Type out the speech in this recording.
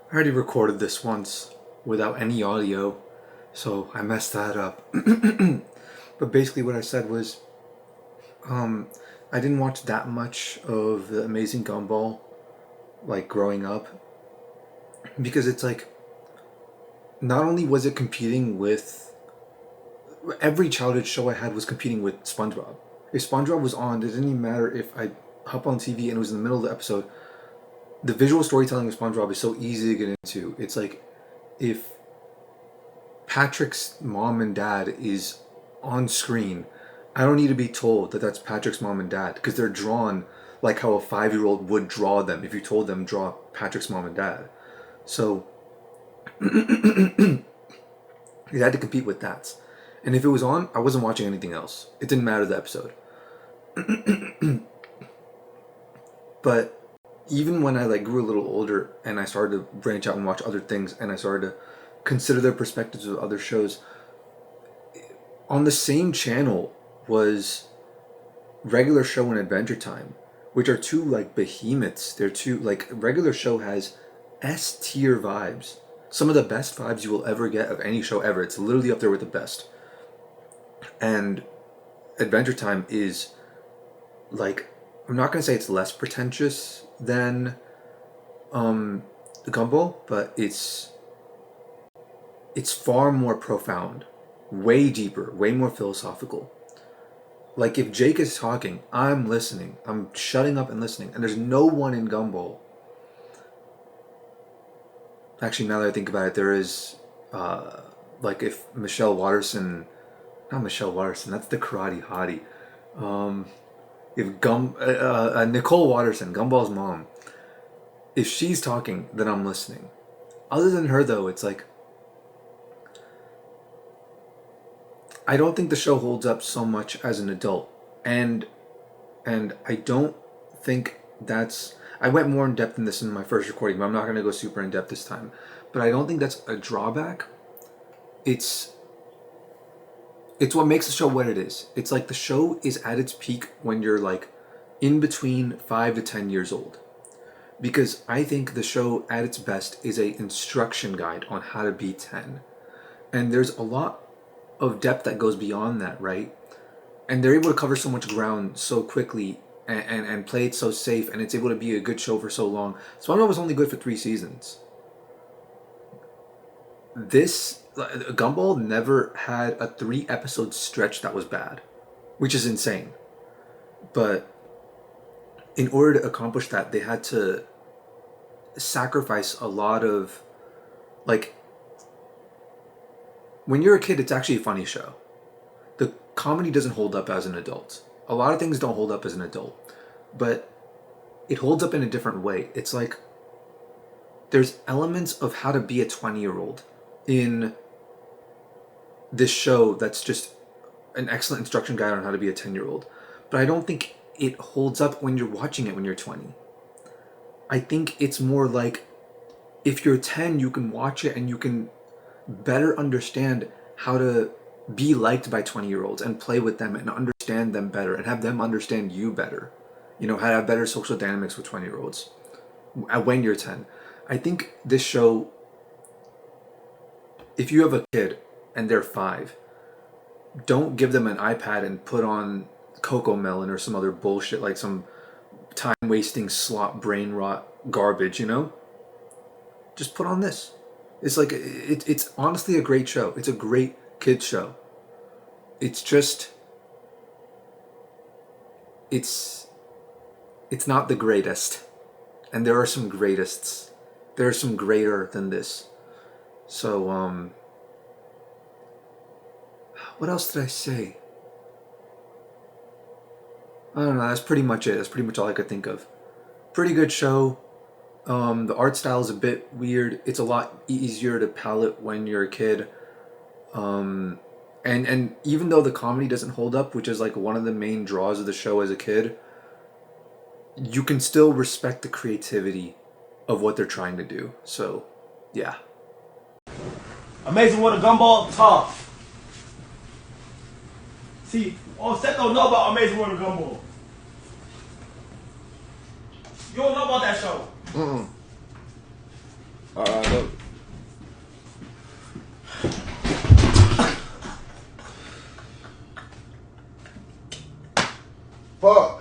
I already recorded this once without any audio, so I messed that up. But basically what I said was, I didn't watch that much of the Amazing Gumball, like, growing up, because it's like, not only was it competing with, every childhood show I had was competing with SpongeBob. If SpongeBob was on, it didn't even matter if I hop on TV and it was in the middle of the episode. The visual storytelling of SpongeBob is so easy to get into. It's like, if Patrick's mom and dad is on screen, I don't need to be told that that's Patrick's mom and dad, because they're drawn like how a 5-year-old would draw them if you told them draw Patrick's mom and dad. So you had to compete with that. And if it was on, I wasn't watching anything else. It didn't matter the episode. But even when I grew a little older and I started to branch out and watch other things and I started to consider their perspectives of other shows, on the same channel was Regular Show and Adventure Time, which are two behemoths. They're two Regular Show has S tier vibes. Some of the best vibes you will ever get of any show ever. It's literally up there with the best. And Adventure Time is I'm not gonna say it's less pretentious than Gumball, but it's far more profound, way deeper, way more philosophical. Like, if Jake is talking, I'm listening. I'm shutting up and listening. And there's no one in Gumball. Actually, now that I think about it, there is, if Michelle Watterson, not Michelle Watterson, that's the karate hottie. If Nicole Watterson, Gumball's mom, if she's talking, then I'm listening. Other than her, though, it's like, I don't think the show holds up so much as an adult, and I don't think that's. I went more in depth in this in my first recording, but I'm not going to go super in depth this time. But I don't think that's a drawback. It's what makes the show what it is. It's like the show is at its peak when you're in between 5 to 10 years old. Because I think the show at its best is a instruction guide on how to be 10. And there's a lot of depth that goes beyond that, right? And they're able to cover so much ground so quickly and play it so safe, and it's able to be a good show for so long. SpongeBob was only good for 3 seasons. Gumball never had a 3-episode stretch that was bad, which is insane. But in order to accomplish that, they had to sacrifice a lot of, when you're a kid, it's actually a funny show. The comedy doesn't hold up as an adult. A lot of things don't hold up as an adult, but it holds up in a different way. It's like there's elements of how to be a 20-year-old in this show that's just an excellent instruction guide on how to be a 10-year-old. But I don't think it holds up when you're watching it when you're 20. I think it's more like, if you're 10, you can watch it and you can better understand how to be liked by 20-year-olds and play with them and understand them better and have them understand you better. How to have better social dynamics with 20-year-olds when you're 10. I think this show, if you have a kid and they're 5, don't give them an iPad and put on Coco Melon or some other bullshit, like some time-wasting slop brain rot garbage, Just put on this. It's it's honestly a great show. It's a great kids show. It's just, it's not the greatest. And there are some greatests. There are some greater than this. So, what else did I say? I don't know, that's pretty much it. That's pretty much all I could think of. Pretty good show. The art style is a bit weird. It's a lot easier to palette when you're a kid. And even though the comedy doesn't hold up, which is one of the main draws of the show as a kid, you can still respect the creativity of what they're trying to do. So, yeah. Amazing what a Gumball talk. See, Offset don't know about Amazing World of Gumball. You don't know about that show. Uh, Fuck.